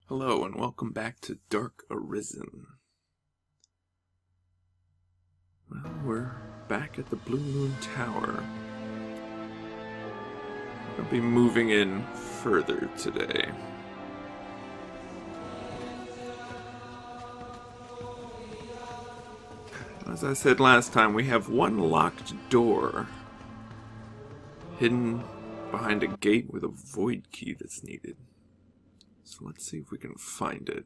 Hello and welcome back to Dark Arisen. Well, we're back at the Blue Moon Tower. I'll be moving in further today. As I said last time, we have one locked door hidden behind a gate with a void key that's needed. So let's see if we can find it.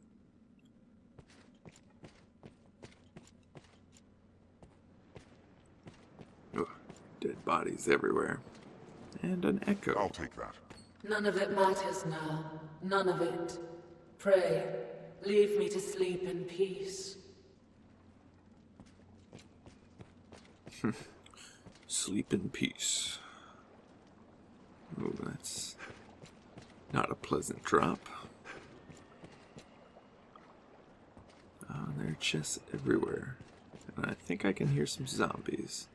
Ugh, dead bodies everywhere. And an echo. I'll take that. None of it matters now. None of it. Pray, leave me to sleep in peace. Sleep in peace. Oh, that's not a pleasant drop. There are chests everywhere. And I think I can hear some zombies.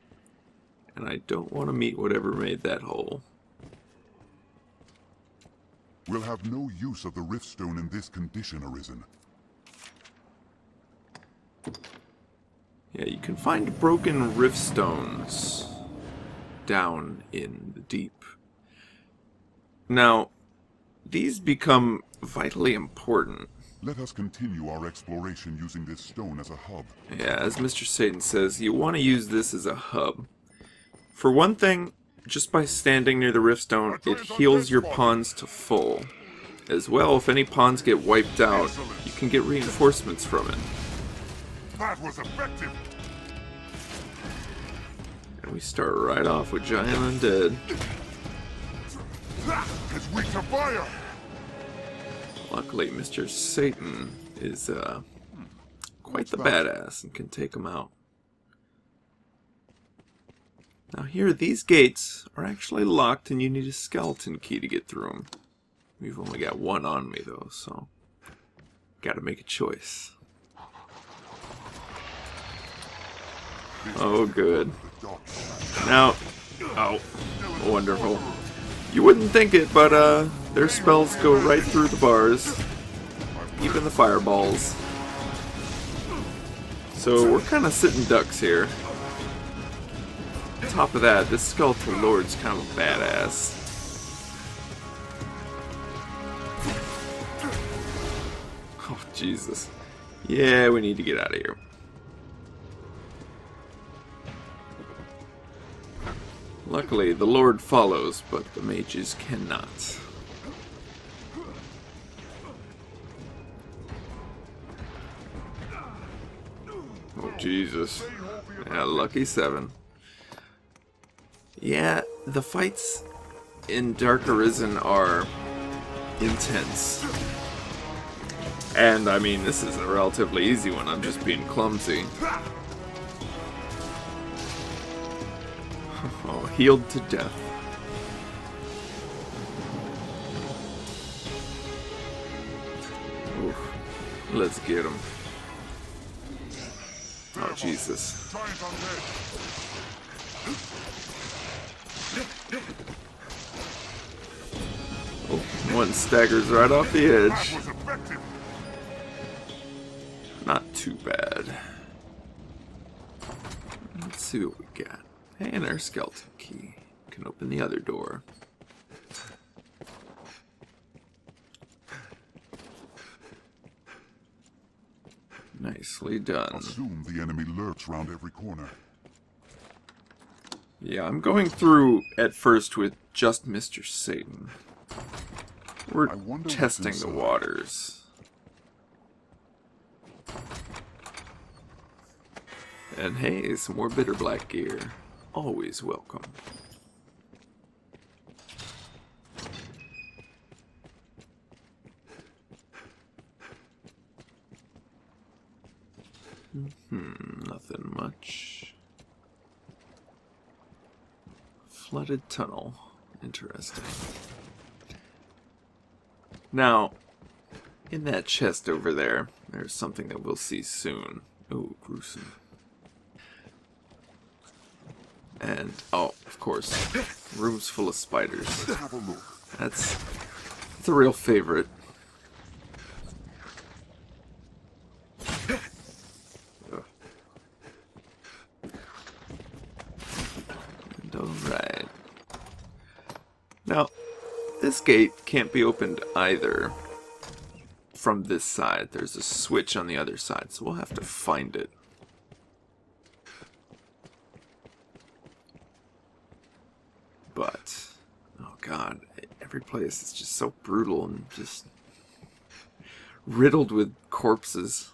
And I don't want to meet whatever made that hole. We'll have no use of the Riftstone in this condition, Arisen. Yeah, you can find broken rift stones down in the deep. Now, these become vitally important. Let us continue our exploration using this stone as a hub. Yeah, as Mr. Satan says, you want to use this as a hub. For one thing, just by standing near the riftstone, it heals your pawns to full. As well, if any pawns get wiped out, you can get reinforcements from it. That was effective. And we start right off with giant undead. It's weak to fire. Luckily, Mr. Satan is quite the badass and can take them out. Now here, these gates are actually locked and you need a skeleton key to get through them. We've only got one on me though, so gotta make a choice. Oh good. Now, oh, wonderful. You wouldn't think it, but their spells go right through the bars, even the fireballs. So we're kind of sitting ducks here. On top of that, this Skeletal Lord's kind of a badass. Oh, Jesus. Yeah, we need to get out of here. Luckily, the Lord follows, but the mages cannot. Oh, Jesus. Yeah, lucky 7. Yeah, the fights in Dark Arisen are intense. And, I mean, this is a relatively easy one. I'm just being clumsy. Oh, healed to death. Oof. Let's get him. Oh, Jesus. Oh, one staggers right off the edge. Not too bad. Let's see what we got. And our skeleton key can open the other door. Nicely done. Assume the enemy lurks round every corner. Yeah, I'm going through at first with just Mr. Satan. We're testing the waters. And hey, some more bitter black gear. Always welcome. Nothing much. Flooded tunnel. Interesting. Now, in that chest over there, there's something that we'll see soon. Oh, gruesome. And, oh, of course, rooms full of spiders. That's a real favorite. gate can't be opened either from this side. There's a switch on the other side, so we'll have to find it. But, oh god, every place is just so brutal and just riddled with corpses.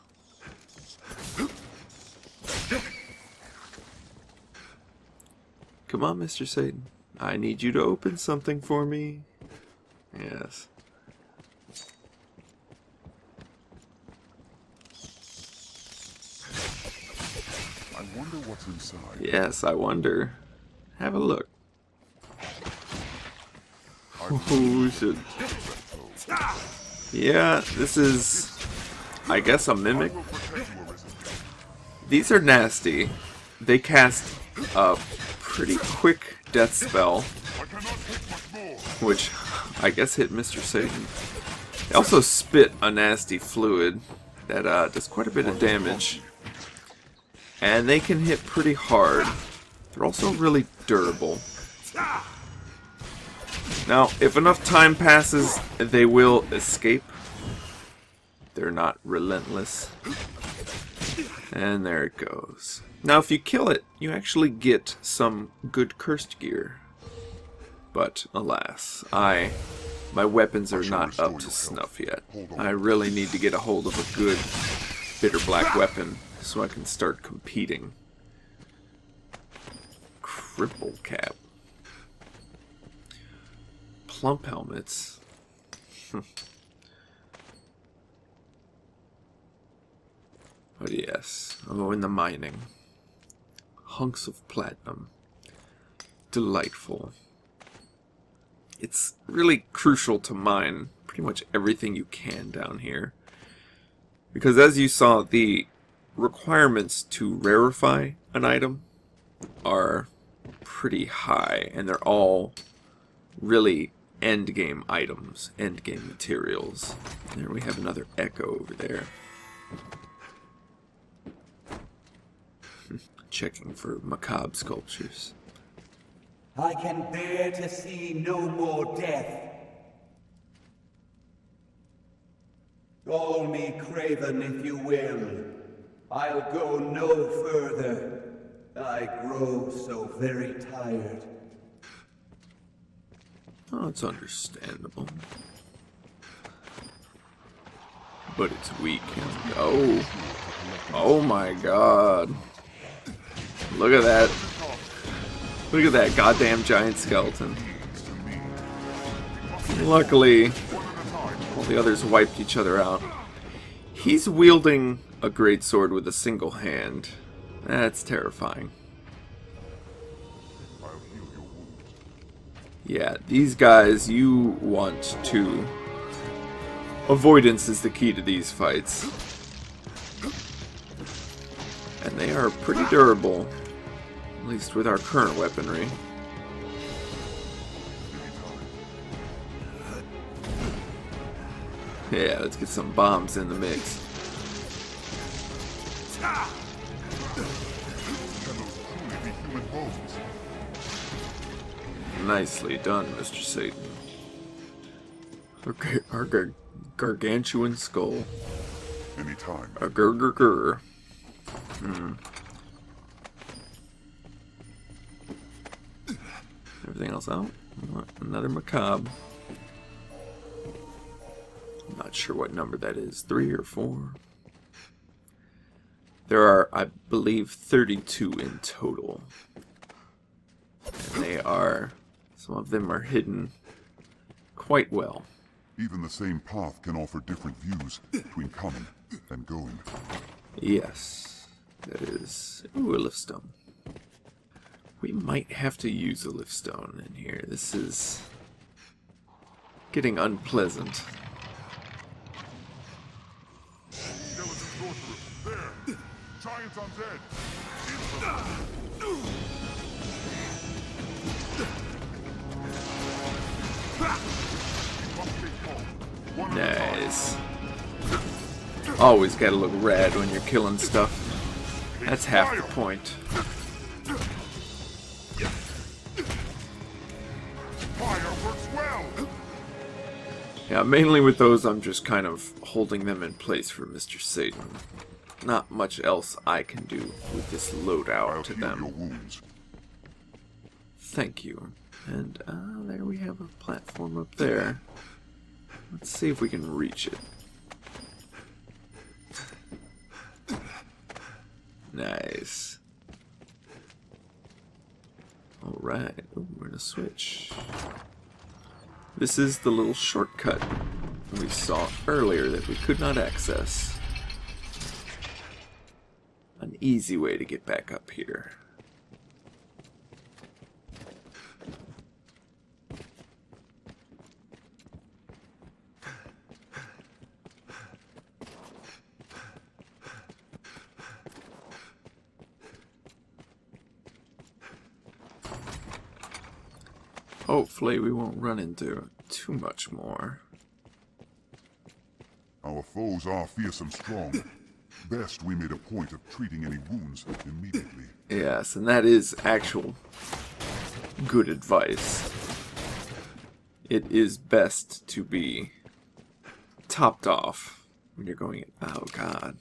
Come on, Mr. Satan. I need you to open something for me. Yes. I wonder what's inside. Yes, I wonder. Have a look. Oh, shit. Yeah, this is, I guess, a mimic. These are nasty. They cast a pretty quick death spell, which I guess hit Mr. Satan. They also spit a nasty fluid that does quite a bit of damage. And they can hit pretty hard. They're also really durable. Now, if enough time passes, they will escape. They're not relentless. And there it goes. Now, if you kill it, you actually get some good cursed gear. But, alas, my weapons are not up to snuff yet. I really need to get a hold of a good bitter black weapon so I can start competing. Cripple cap. Plump helmets. But yes. Oh, in the mining. Hunks of platinum. Delightful. It's really crucial to mine pretty much everything you can down here. Because as you saw, the requirements to rarefy an item are pretty high. And they're all really endgame items, endgame materials. There we have another echo over there. Checking for macabre sculptures. I can bear to see no more death. Call me craven if you will. I'll go no further. I grow so very tired. Oh, it's understandable. But it's weak. Oh. Oh my god. Look at that. Look at that goddamn giant skeleton. Luckily, all the others wiped each other out. He's wielding a greatsword with a single hand. That's terrifying. Yeah, these guys, you want to... Avoidance is the key to these fights. And they are pretty durable. At least with our current weaponry. Yeah, let's get some bombs in the mix. Nicely done, Mr. Satan. Okay, our gargantuan skull. Anytime. A gur. Everything else out? Another macabre. I'm not sure what number that is. 3 or 4? There are, I believe, 32 in total. And they are... Some of them are hidden quite well. Even the same path can offer different views between coming and going. Yes, that is... Ooh, a liftstone. We might have to use a liftstone in here. This is getting unpleasant. There! Giants undead! Nice. Always gotta look rad when you're killing stuff. That's half the point. Fire works well! Yeah, mainly with those, I'm just kind of holding them in place for Mr. Satan. Not much else I can do with this loadout I'll to heal them. your wounds. Thank you. And there we have a platform up there. Let's see if we can reach it. Nice. Alright, we're gonna switch. This is the little shortcut we saw earlier that we could not access. An easy way to get back up here. Hopefully we won't run into too much more. Our foes are fierce and strong. Best we made a point of treating any wounds immediately. Yes, and that is actual good advice. It is best to be topped off when you're going in. Oh god.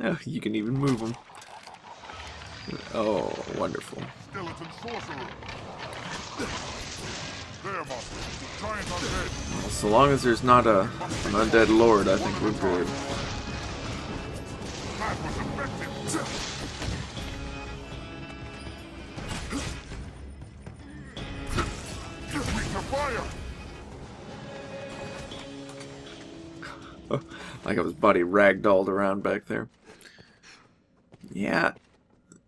Oh, you can even move them. Oh, wonderful. Skeleton sorcerer. There, master. Giant undead. Well, so long as there's not an undead lord, I think we're good. That was effective. Weak to fire. Like I was body ragdolled around back there. Yeah,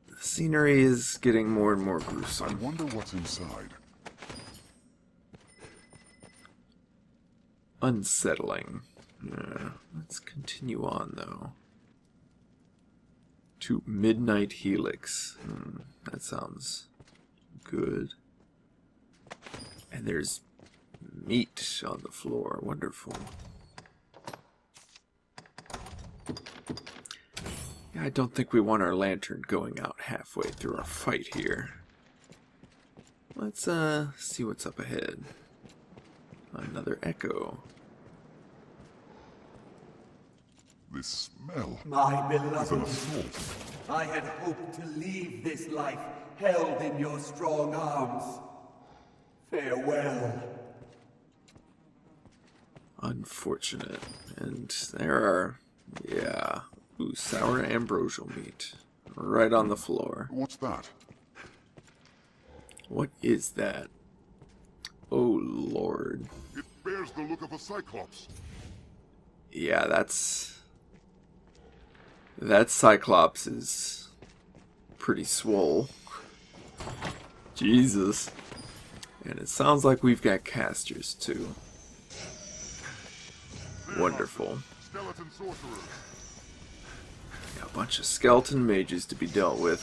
the scenery is getting more and more I gruesome. wonder what's inside. Unsettling. Let's continue on, though. To Midnight Helix. That sounds good. And there's meat on the floor. Wonderful. Yeah, I don't think we want our lantern going out halfway through our fight here. Let's see what's up ahead. Another echo. This smell My is an beloved, assault. I had hoped to leave this life held in your strong arms. Farewell. Unfortunate. And there are, yeah, ooh, sour ambrosial meat. Right on the floor. What's that? What is that? Oh, Lord. It bears the look of a cyclops. Yeah, that Cyclops is pretty swole. Jesus. And it sounds like we've got casters, too. Wonderful. Skeleton sorcerer. Got a bunch of skeleton mages to be dealt with.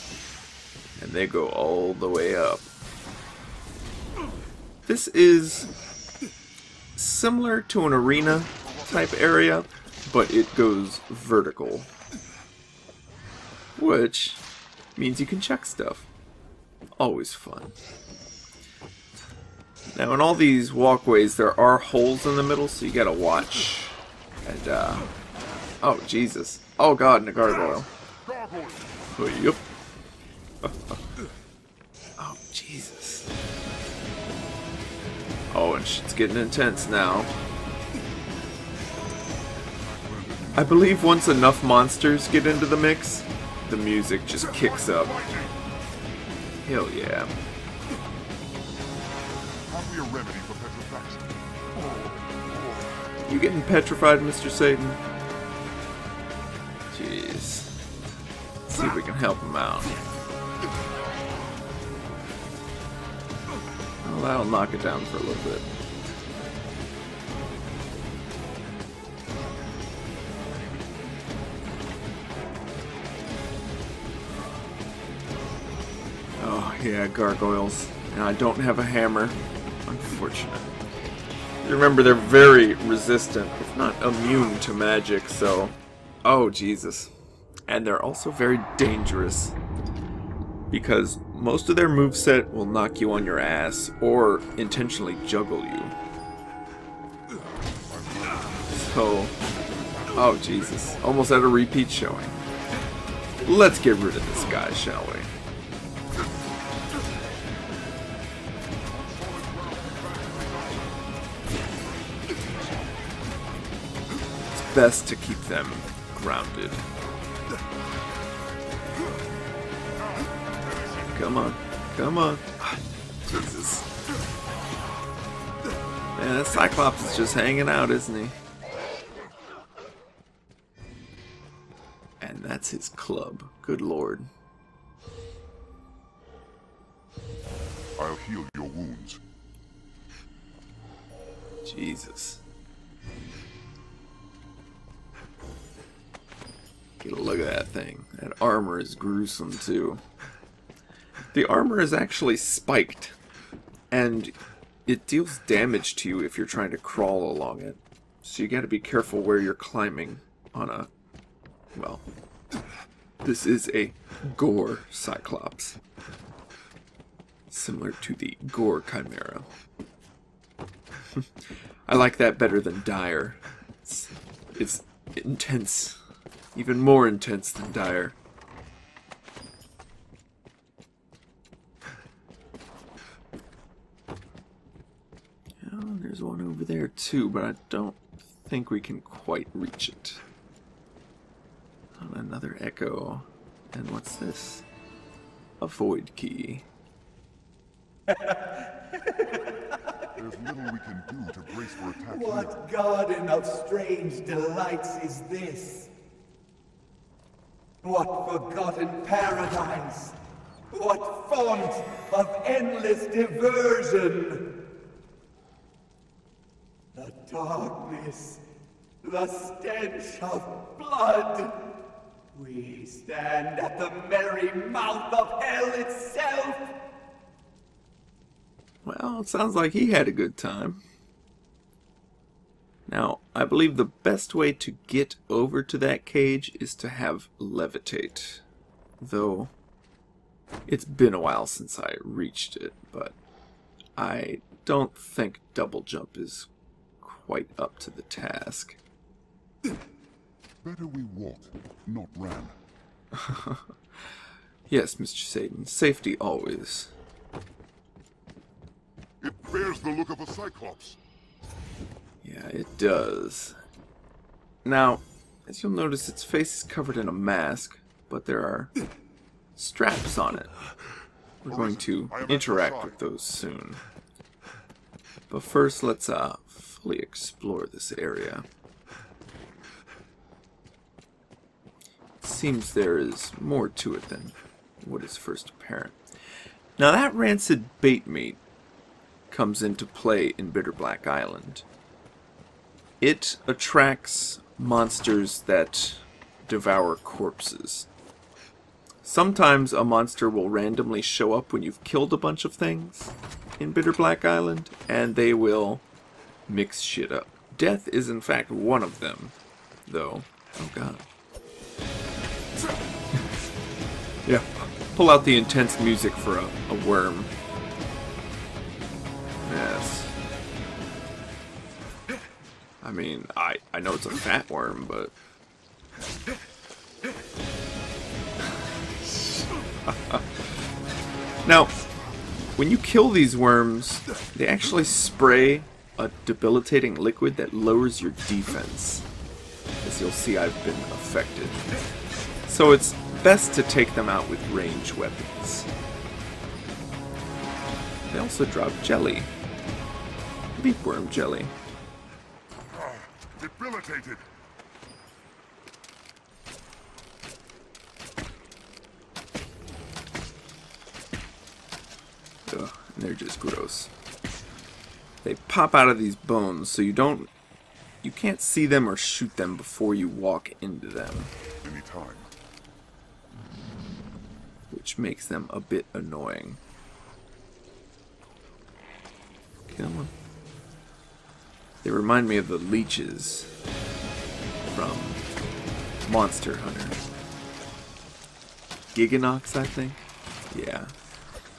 And they go all the way up. This is similar to an arena type area, but it goes vertical. Which means you can check stuff. Always fun. Now in all these walkways there are holes in the middle, so you gotta watch. And oh Jesus. Oh god, and a gargoyle. Gargoyle. Oh, yep. Oh Jesus. Oh, and shit's getting intense now. I believe once enough monsters get into the mix, the music just kicks up. Hell yeah. Have we a remedy for petrifaction? You getting petrified, Mr. Satan? Jeez. Let's see if we can help him out. Well, that'll knock it down for a little bit. Oh, yeah, gargoyles. And I don't have a hammer. Unfortunate. Remember, they're very resistant, if not immune to magic, so... Oh, Jesus. And they're also very dangerous. Because most of their moveset will knock you on your ass, or intentionally juggle you. toe. Oh, Jesus. Almost had a repeat showing. Let's get rid of this guy, shall we? It's best to keep them grounded. Come on. Come on. Jesus. Man, that Cyclops is just hanging out, isn't he? And that's his club. Good lord. I'll heal your wounds. Jesus. Get a look at that thing. That armor is gruesome too. The armor is actually spiked, and it deals damage to you if you're trying to crawl along it. So you gotta be careful where you're climbing on a... Well, this is a Gore Cyclops. Similar to the Gore Chimera. I like that better than Dire. It's intense. Even more intense than Dire. Oh, there's one over there too, but I don't think we can quite reach it. Oh, another echo. And what's this? A void key. There's little we can do to brace for attack here. What garden of strange delights is this? What forgotten paradise? What font of endless diversion? The darkness, the stench of blood. We stand at the merry mouth of hell itself. Well, it sounds like he had a good time. Now, I believe the best way to get over to that cage is to have levitate. Though, it's been a while since I reached it, but I don't think double jump is quite up to the task. Better we walked, not ran. Yes, Mr. Satan, safety always. It bears the look of a Cyclops. Yeah, it does. Now, as you'll notice, its face is covered in a mask, but there are straps on it. We're going to interact with those soon. But first, let's fully explore this area. It seems there is more to it than what is first apparent. Now, that rancid bait meat comes into play in Bitter Black Island. It attracts monsters that devour corpses. Sometimes a monster will randomly show up when you've killed a bunch of things in Bitter Black Island, and they will mix shit up. Death is in fact one of them, though. Oh god. Yeah, pull out the intense music for a worm. Yes. I mean, I know it's a fat worm, but... Now, when you kill these worms, they actually spray a debilitating liquid that lowers your defense. As you'll see, I've been affected. So it's best to take them out with ranged weapons. They also drop jelly. Beakworm jelly. Debilitated. Ugh, and they're just gross. They pop out of these bones, so you can't see them or shoot them before you walk into them. Anytime. Which makes them a bit annoying. Kill them. They remind me of the leeches from Monster Hunter. Giganox, I think? Yeah.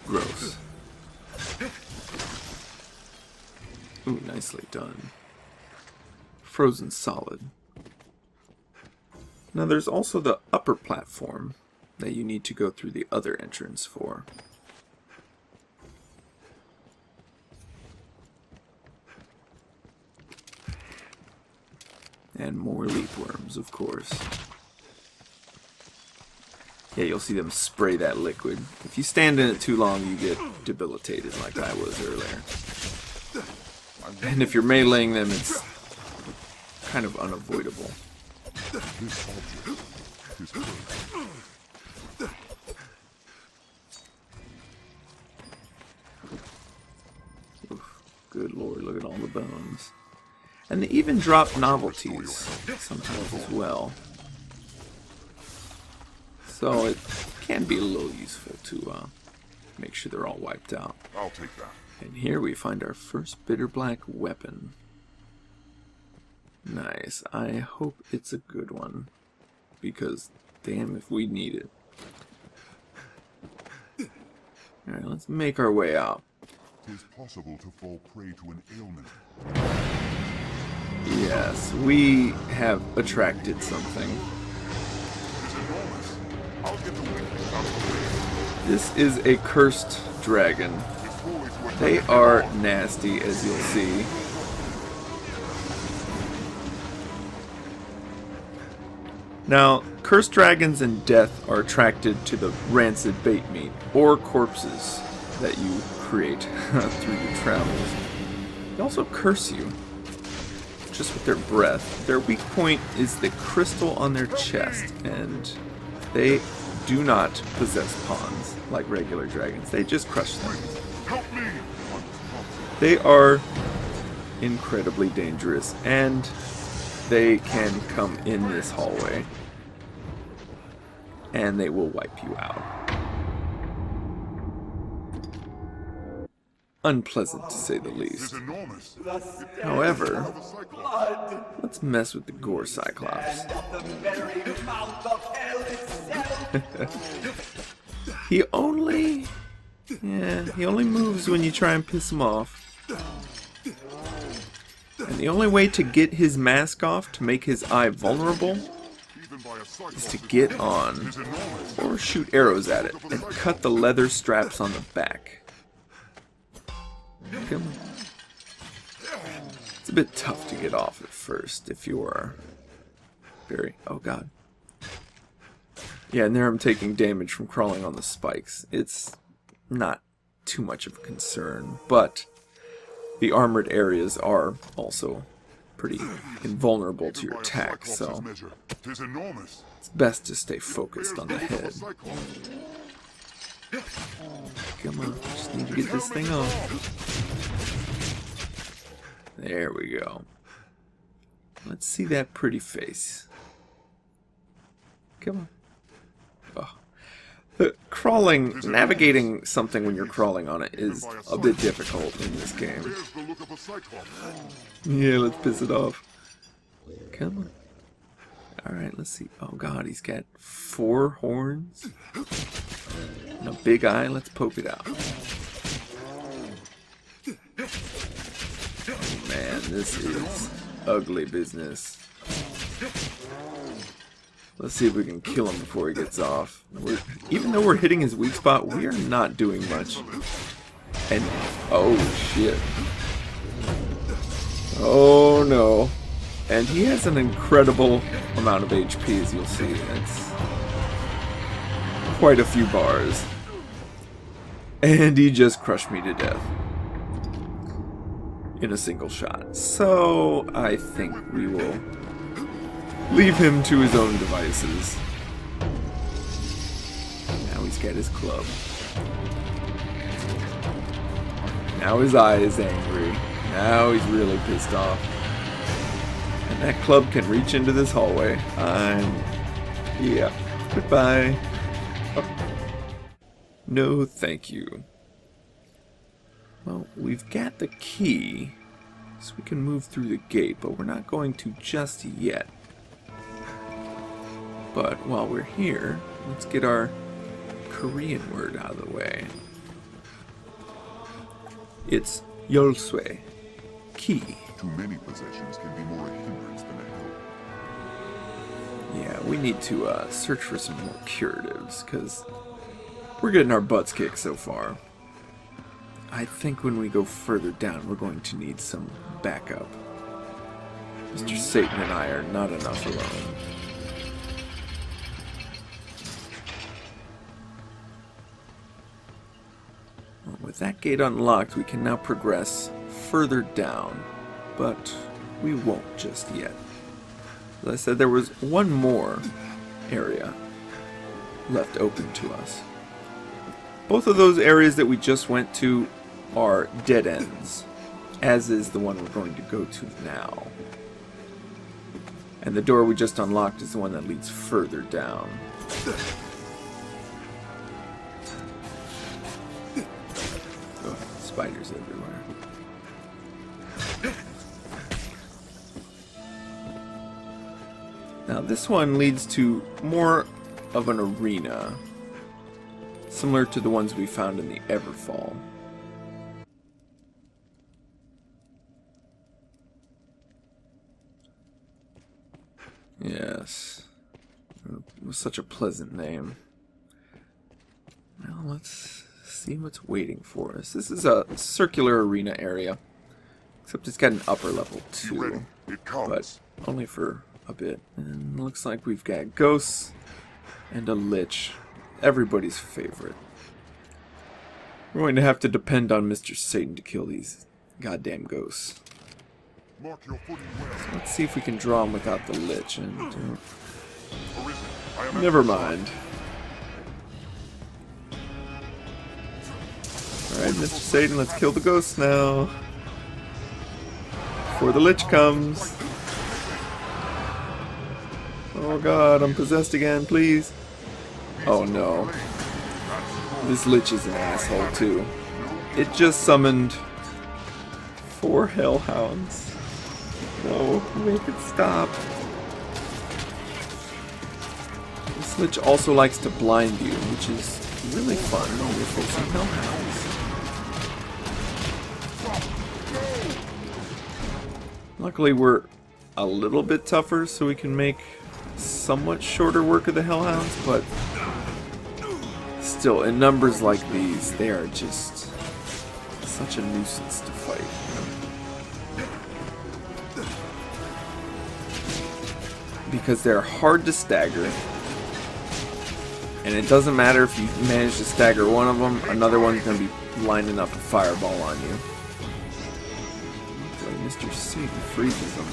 Gross. Ooh, nicely done. frozen solid. Now there's also the upper platform that you need to go through the other entrance for. And more leaf worms, of course. Yeah, you'll see them spray that liquid. If you stand in it too long, you get debilitated like I was earlier. And if you're meleeing them, it's kind of unavoidable. This object is cursed. Oof, good lord, look at all the bones. And they even drop novelties sometimes as well. So it can be a little useful to make sure they're all wiped out. I'll take that. And here we find our first bitter black weapon. Nice. I hope it's a good one, because damn if we need it. Alright, let's make our way out. It is possible to fall prey to an ailment. Yes, we have attracted something. It's enormous. I'll get the weakness out of the way. This is a cursed dragon. It's fully to attack. They are nasty, as you'll see. Now, cursed dragons and death are attracted to the rancid bait meat, or corpses, that you create through your travels. They also curse you, just with their breath. Their weak point is the crystal on their chest, and they do not possess pawns like regular dragons. They just crush them. Help me! They are incredibly dangerous, and they can come in this hallway, and they will wipe you out. Unpleasant, to say the It's least. enormous. However, The cyclops. let's mess with the gore cyclops. The very mouth of hell itself. He only moves when you try and piss him off. And the only way to get his mask off, to make his eye vulnerable, Even by a cyclops. is to get on, It's enormous. or shoot arrows at it, and cut the leather straps on the back. Come on. It's a bit tough to get off at first if you are very... Oh god. Yeah, and there I'm taking damage from crawling on the spikes. It's not too much of a concern, but the armored areas are also pretty invulnerable to your By a attacks, cyclops' so measure. It is enormous. it's best to stay focused on the There's no head. cyclops. Come on, just need to get this thing off. There we go. Let's see that pretty face. Come on. Oh. The crawling, navigating something when you're crawling on it is a bit difficult in this game. There's the look of a cyclops. Yeah, let's piss it off. Come on. Alright, let's see. Oh god, he's got 4 horns. And a big eye. Let's poke it out. Oh man, this is ugly business. Let's see if we can kill him before he gets off. Even though we're hitting his weak spot, we are not doing much. And, oh shit. Oh no. And he has an incredible amount of HP, as you'll see. It's quite a few bars. And he just crushed me to death in a single shot. So I think we will leave him to his own devices. Now he's got his club. Now his eye is angry. Now he's really pissed off. And that club can reach into this hallway. Yeah. Goodbye. No, thank you. Well, we've got the key, so we can move through the gate, but we're not going to just yet. But while we're here, let's get our Korean word out of the way. It's yulswe, key. Too many possessions can be more a hindrance than a help. Yeah, we need to search for some more curatives, because we're getting our butts kicked so far. I think when we go further down, we're going to need some backup. Mr. Satan and I are not enough alone. Well, with that gate unlocked, we can now progress further down, but we won't just yet. As I said, there was one more area left open to us. Both of those areas that we just went to are dead ends, as is the one we're going to go to now. And the door we just unlocked is the one that leads further down. Oh, spiders everywhere. Now this one leads to more of an arena, similar to the ones we found in the Everfall. Yes, it was such a pleasant name. Well, let's see what's waiting for us. This is a circular arena area, except it's got an upper level too, but only for a bit. And looks like we've got ghosts and a lich, everybody's favorite. We're going to have to depend on Mr. Satan to kill these goddamn ghosts. So let's see if we can draw them without the lich, and never mind. Alright, Mr. Satan, let's kill the ghosts now before the lich comes. Oh god, I'm possessed again, please. Oh no. This lich is an asshole too. It just summoned 4 hellhounds. No, make it stop. This lich also likes to blind you, which is really fun when you're facing hellhounds. Luckily we're a little bit tougher, so we can make somewhat shorter work of the hellhounds, but still, in numbers like these, they are just such a nuisance to fight. Because they're hard to stagger, and it doesn't matter if you manage to stagger one of them, another one's going to be lining up a fireball on you. Like Mr. Satan freezes them.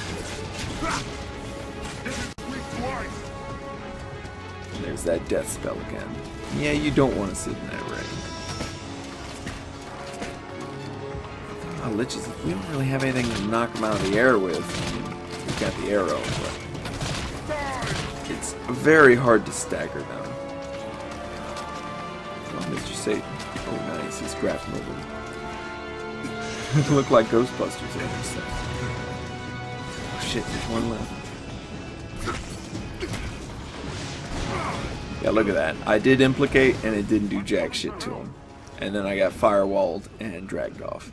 And there's that death spell again. Yeah, you don't want to sit in that ring. Oh, liches, we don't really have anything to knock them out of the air with. I mean, we've got the arrow, but it's very hard to stagger them. Oh, Mr. Satan. Oh, nice. He's grabbing over. Look like Ghostbusters, I understand. Oh, shit. There's one left. Yeah, look at that. I did implicate, and it didn't do jack shit to him. And then I got firewalled and dragged off.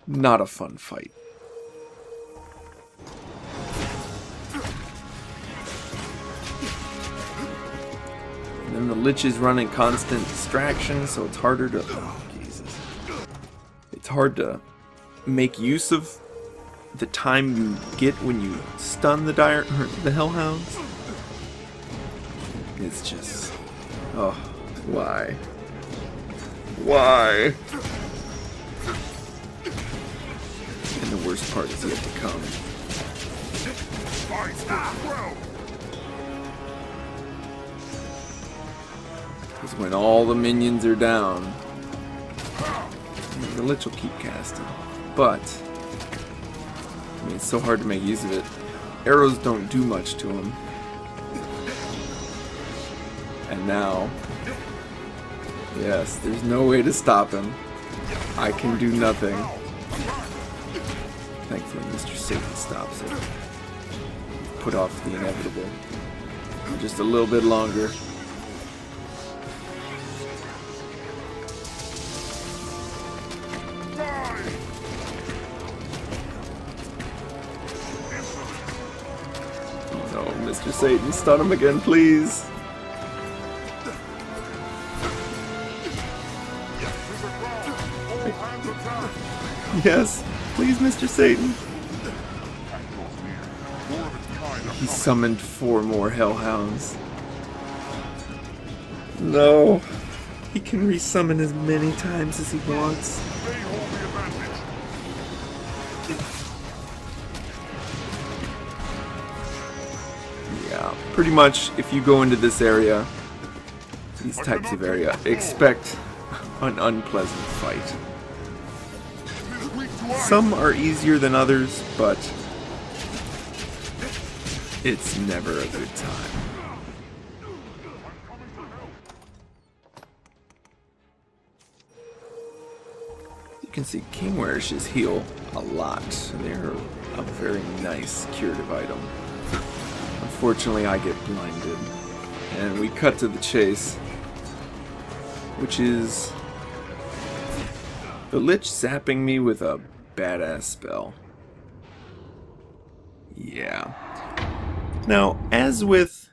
Not a fun fight. And then the lich is running constant distraction, so it's harder to... Oh, Jesus. It's hard to make use of the time you get when you stun the hellhounds. It's just... Oh, why? Why? And the worst part is yet to come. Because when all the minions are down, the lich will keep casting. But, I mean, it's so hard to make use of it. Arrows don't do much to him. And now, yes, there's no way to stop him. I can do nothing. Thankfully, Mr. Satan stops it. Put off the inevitable. Just a little bit longer. Mr. Satan, stun him again, please. Yes, please, Mr. Satan. He summoned 4 more hellhounds. No. He can resummon as many times as he wants. Yeah, pretty much if you go into this area, these types of area, expect an unpleasant fight. Some are easier than others, but it's never a good time. You can see King Werishes heal a lot. They're a very nice curative item. Unfortunately, I get blinded. And we cut to the chase, which is the Lich zapping me with a badass spell. Yeah. Now, as with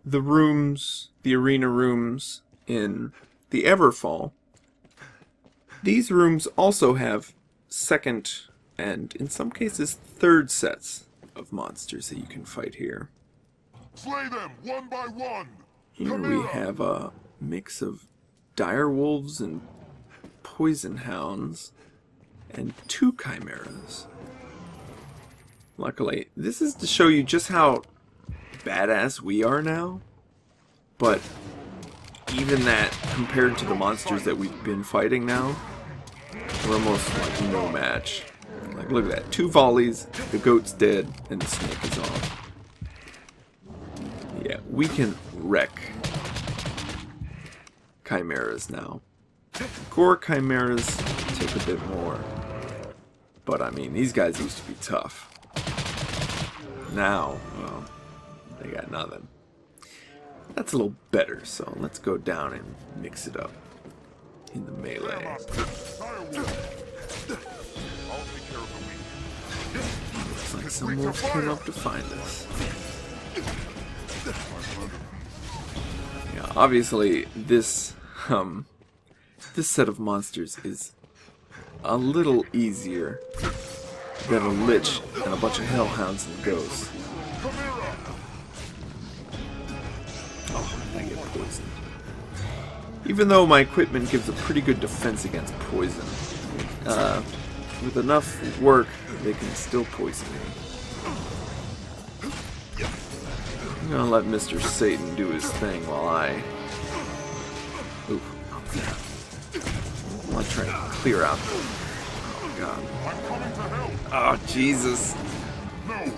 the rooms, the arena rooms in the Everfall, these rooms also have second and, in some cases, third sets of monsters that you can fight here. Slay them one by one. Here we have a mix of dire wolves and poison hounds and 2 chimeras. Luckily, this is to show you just how badass we are now, but even that, compared to the monsters that we've been fighting now, we're almost like no match. Like, look at that. 2 volleys, the goat's dead, and the snake is off. Yeah, we can wreck chimeras now. Core chimeras take a bit more, but I mean, these guys used to be tough. Now, well, they got nothing. That's a little better, so let's go down and mix it up in the melee. Looks like some wolves came up to find us. Yeah, obviously this set of monsters is a little easier than a Lich and a bunch of hellhounds and ghosts. Oh, I get poisoned. Even though my equipment gives a pretty good defense against poison, with enough work, they can still poison me. I'm gonna let Mr. Satan do his thing while I... Oof. I'll try to clear out. Oh, God. Oh, Jesus. Yeah.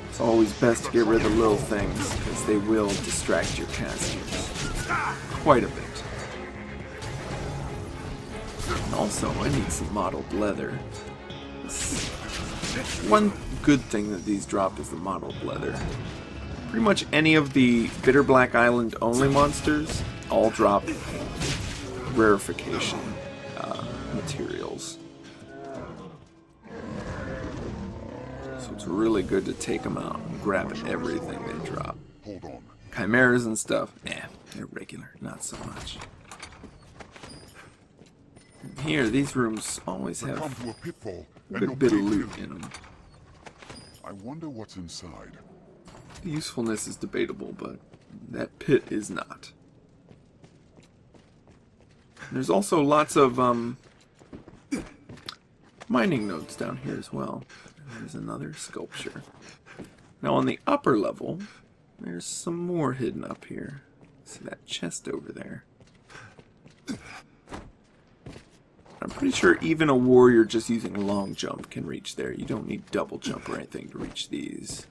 It's always best to get rid of the little things, because they will distract your casters quite a bit. And also, I need some mottled leather. One good thing that these drop is the mottled leather. Pretty much any of the Bitter Black Island only monsters all drop rarefication materials. So it's really good to take them out and grab everything they drop. Hold on. Chimeras and stuff, they're regular, not so much. And here, these rooms always have Come to a pitfall, a and good you'll bit of pay loot for it. in them. I wonder what's inside. The usefulness is debatable, but that pit is not. There's also lots of mining nodes down here as well. And there's another sculpture. Now on the upper level, there's some more hidden up here. See that chest over there? I'm pretty sure even a warrior just using long jump can reach there. You don't need double jump or anything to reach these.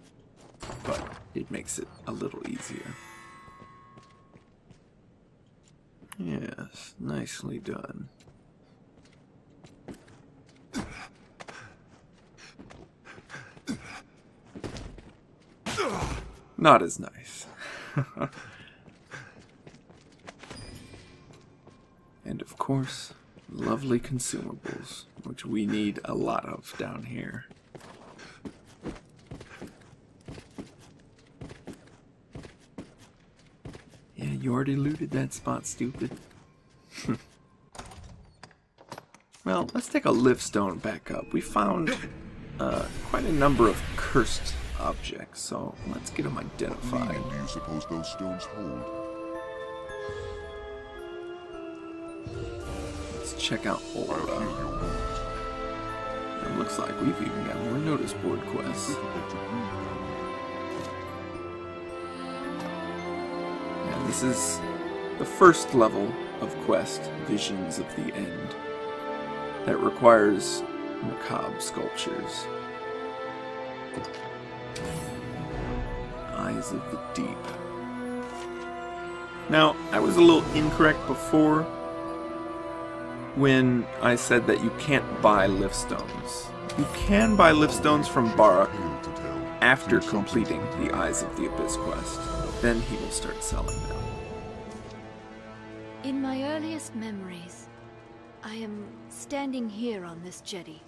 But it makes it a little easier. Yes, nicely done. Not as nice. And of course, Lovely consumables, which we need a lot of down here. Yeah, you already looted that spot, stupid. Well, let's take a liftstone back up. We found quite a number of cursed objects, so let's get them identified. What do you suppose those stones hold? Let's check out I'll heal Aura. your wounds. It looks like we've even got more notice board quests. Difficult to breathe now. And this is the first level of quest, Visions of the End, that requires macabre sculptures. Eyes of the Deep. Now, I was a little incorrect before when I said that you can't buy liftstones. You can buy liftstones from Barak Failed to tell. after completing the Eyes of the Abyss quest. Then he will start selling them. In my earliest memories, I am standing here on this jetty.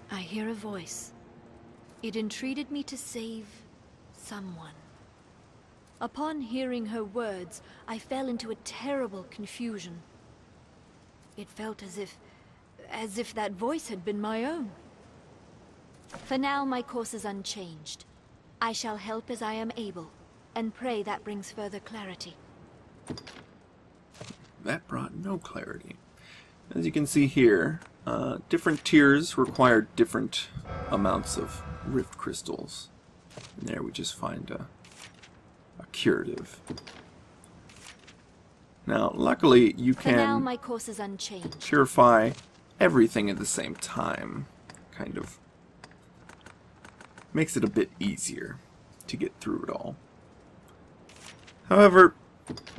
I hear a voice. It entreated me to save someone. Upon hearing her words, I fell into a terrible confusion. It felt as if that voice had been my own. For now, my course is unchanged. I shall help as I am able, and pray that brings further clarity. That brought no clarity. As you can see here, different tiers require different amounts of rift crystals. And there we just find a curative. Now, luckily, you For now, can my course is unchanged. purify everything at the same time. Kind of makes it a bit easier to get through it all. However,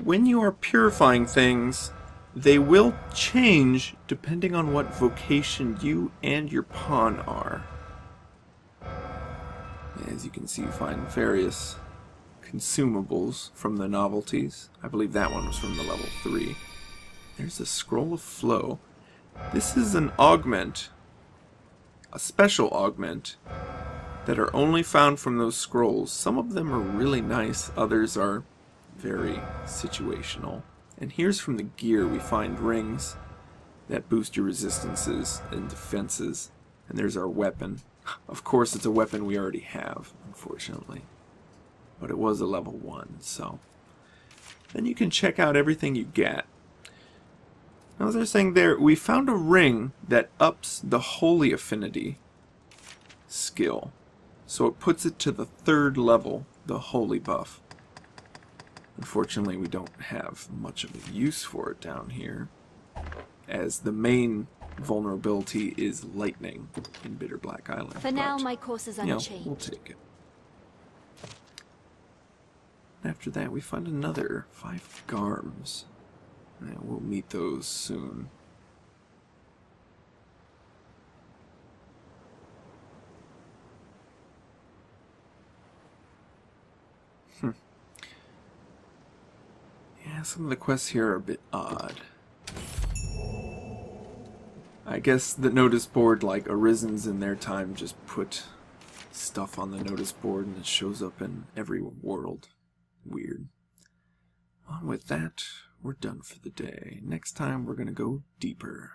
when you are purifying things, they will change depending on what vocation you and your pawn are. As you can see, you find various consumables from the novelties. I believe that one was from the level 3. There's a Scroll of Flow. This is an augment, a special augment, that are only found from those scrolls. Some of them are really nice, others are very situational. And here's from the gear we find rings that boost your resistances and defenses. And there's our weapon. Of course, it's a weapon we already have, unfortunately. But it was a level 1, so. Then you can check out everything you get. Now, as I was saying there, we found a ring that ups the Holy Affinity skill. So it puts it to the 3rd level, the Holy buff. Unfortunately, we don't have much of a use for it down here, as the main vulnerability is lightning in Bitter Black Island. For now, but, my course is you know, unchanged. we'll take it. After that, we find another 5 Garms. And we'll meet those soon. Yeah, some of the quests here are a bit odd. I guess the notice board, like Arisens in their time, just put stuff on the notice board and it shows up in every world. Weird. Well, with that, we're done for the day. Next time, we're going to go deeper.